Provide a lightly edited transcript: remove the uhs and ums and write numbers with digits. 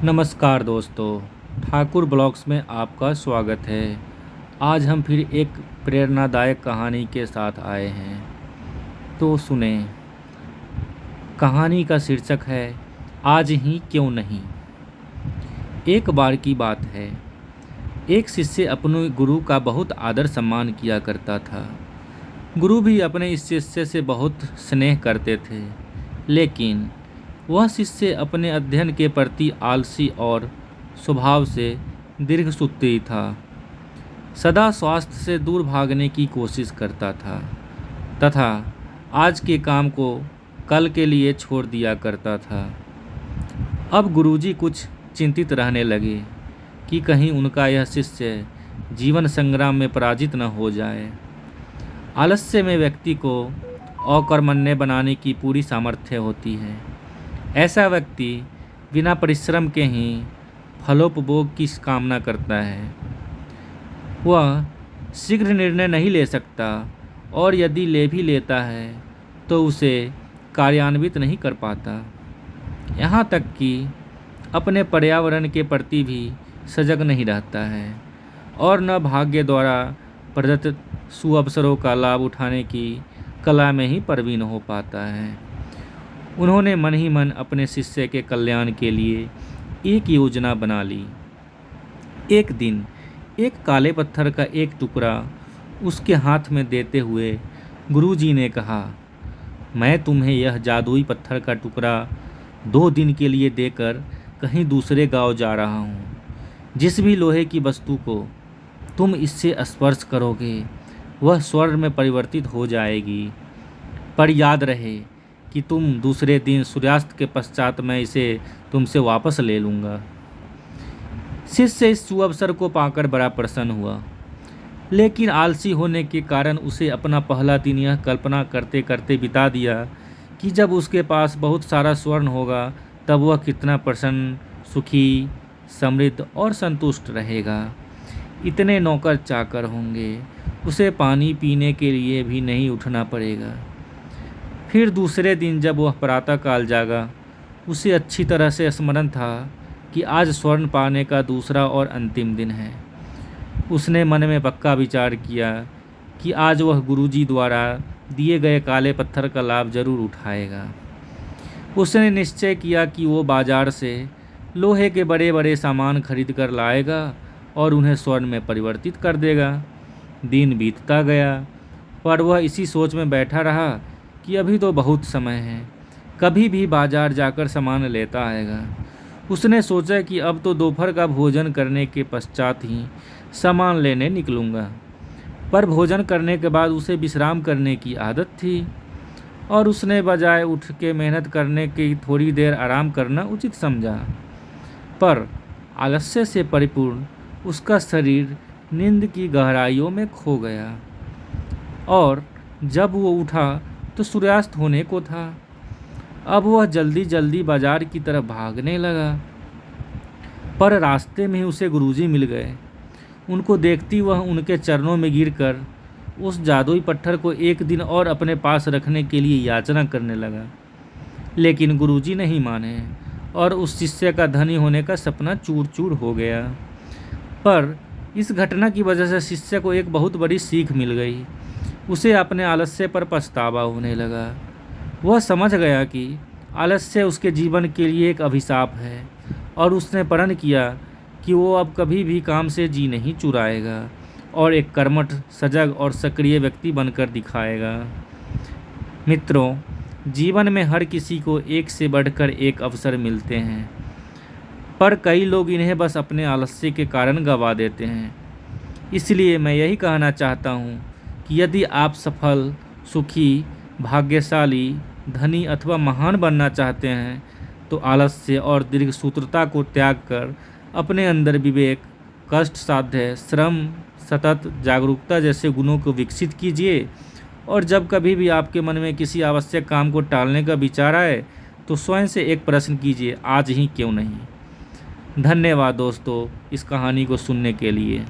नमस्कार दोस्तों, ठाकुर ब्लॉग्स में आपका स्वागत है। आज हम फिर एक प्रेरणादायक कहानी के साथ आए हैं, तो सुने। कहानी का शीर्षक है आज ही क्यों नहीं। एक बार की बात है, एक शिष्य अपने गुरु का बहुत आदर सम्मान किया करता था। गुरु भी अपने इस शिष्य से बहुत स्नेह करते थे, लेकिन वह शिष्य अपने अध्ययन के प्रति आलसी और स्वभाव से दीर्घसूत्री था। सदा स्वास्थ्य से दूर भागने की कोशिश करता था तथा आज के काम को कल के लिए छोड़ दिया करता था। अब गुरुजी कुछ चिंतित रहने लगे कि कहीं उनका यह शिष्य जीवन संग्राम में पराजित न हो जाए। आलस्य में व्यक्ति को अकर्मण्य बनाने की पूरी सामर्थ्य होती है। ऐसा व्यक्ति बिना परिश्रम के ही फलोपभोग की कामना करता है। वह शीघ्र निर्णय नहीं ले सकता और यदि ले भी लेता है तो उसे कार्यान्वित नहीं कर पाता। यहाँ तक कि अपने पर्यावरण के प्रति भी सजग नहीं रहता है और न भाग्य द्वारा प्रदत्त सुअवसरों का लाभ उठाने की कला में ही प्रवीण हो पाता है। उन्होंने मन ही मन अपने शिष्य के कल्याण के लिए एक योजना बना ली। एक दिन एक काले पत्थर का एक टुकड़ा उसके हाथ में देते हुए गुरुजी ने कहा, मैं तुम्हें यह जादुई पत्थर का टुकड़ा 2 दिन के लिए देकर कहीं दूसरे गांव जा रहा हूँ। जिस भी लोहे की वस्तु को तुम इससे स्पर्श करोगे वह स्वर्ण में परिवर्तित हो जाएगी, पर याद रहे कि तुम दूसरे दिन सूर्यास्त के पश्चात मैं इसे तुमसे वापस ले लूँगा। शिष्य इस सुअवसर को पाकर बड़ा प्रसन्न हुआ, लेकिन आलसी होने के कारण उसे अपना पहला दिन यह कल्पना करते करते बिता दिया कि जब उसके पास बहुत सारा स्वर्ण होगा तब वह कितना प्रसन्न, सुखी, समृद्ध और संतुष्ट रहेगा। इतने नौकर चाकर होंगे, उसे पानी पीने के लिए भी नहीं उठना पड़ेगा। फिर दूसरे दिन जब वह प्रातःकाल जागा, उसे अच्छी तरह से स्मरण था कि आज स्वर्ण पाने का दूसरा और अंतिम दिन है। उसने मन में पक्का विचार किया कि आज वह गुरुजी द्वारा दिए गए काले पत्थर का लाभ जरूर उठाएगा। उसने निश्चय किया कि वो बाजार से लोहे के बड़े बड़े सामान खरीद कर लाएगा और उन्हें स्वर्ण में परिवर्तित कर देगा। दिन बीतता गया, पर वह इसी सोच में बैठा रहा कि अभी तो बहुत समय है, कभी भी बाजार जाकर सामान लेता आएगा। उसने सोचा कि अब तो दोपहर का भोजन करने के पश्चात ही सामान लेने निकलूँगा, पर भोजन करने के बाद उसे विश्राम करने की आदत थी और उसने बजाय उठ के मेहनत करने की थोड़ी देर आराम करना उचित समझा। पर आलस्य से परिपूर्ण उसका शरीर नींद की गहराइयों में खो गया और जब वो उठा तो सूर्यास्त होने को था। अब वह जल्दी जल्दी बाजार की तरफ भागने लगा, पर रास्ते में ही उसे गुरुजी मिल गए। उनको देखती वह उनके चरणों में गिरकर उस जादुई पत्थर को एक दिन और अपने पास रखने के लिए याचना करने लगा, लेकिन गुरुजी नहीं माने और उस शिष्य का धनी होने का सपना चूर चूर हो गया। पर इस घटना की वजह से शिष्य को एक बहुत बड़ी सीख मिल गई। उसे अपने आलस्य पर पछतावा होने लगा। वह समझ गया कि आलस्य उसके जीवन के लिए एक अभिशाप है और उसने प्रण किया कि वो अब कभी भी काम से जी नहीं चुराएगा और एक कर्मठ, सजग और सक्रिय व्यक्ति बनकर दिखाएगा। मित्रों, जीवन में हर किसी को एक से बढ़कर एक अवसर मिलते हैं, पर कई लोग इन्हें बस अपने आलस्य के कारण गंवा देते हैं। इसलिए मैं यही कहना चाहता हूँ कि यदि आप सफल, सुखी, भाग्यशाली, धनी अथवा महान बनना चाहते हैं तो आलस्य और दीर्घसूत्रता को त्याग कर अपने अंदर विवेक, कष्ट साध्य, श्रम, सतत जागरूकता जैसे गुणों को विकसित कीजिए। और जब कभी भी आपके मन में किसी आवश्यक काम को टालने का विचार आए तो स्वयं से एक प्रश्न कीजिए, आज ही क्यों नहीं। धन्यवाद दोस्तों, इस कहानी को सुनने के लिए।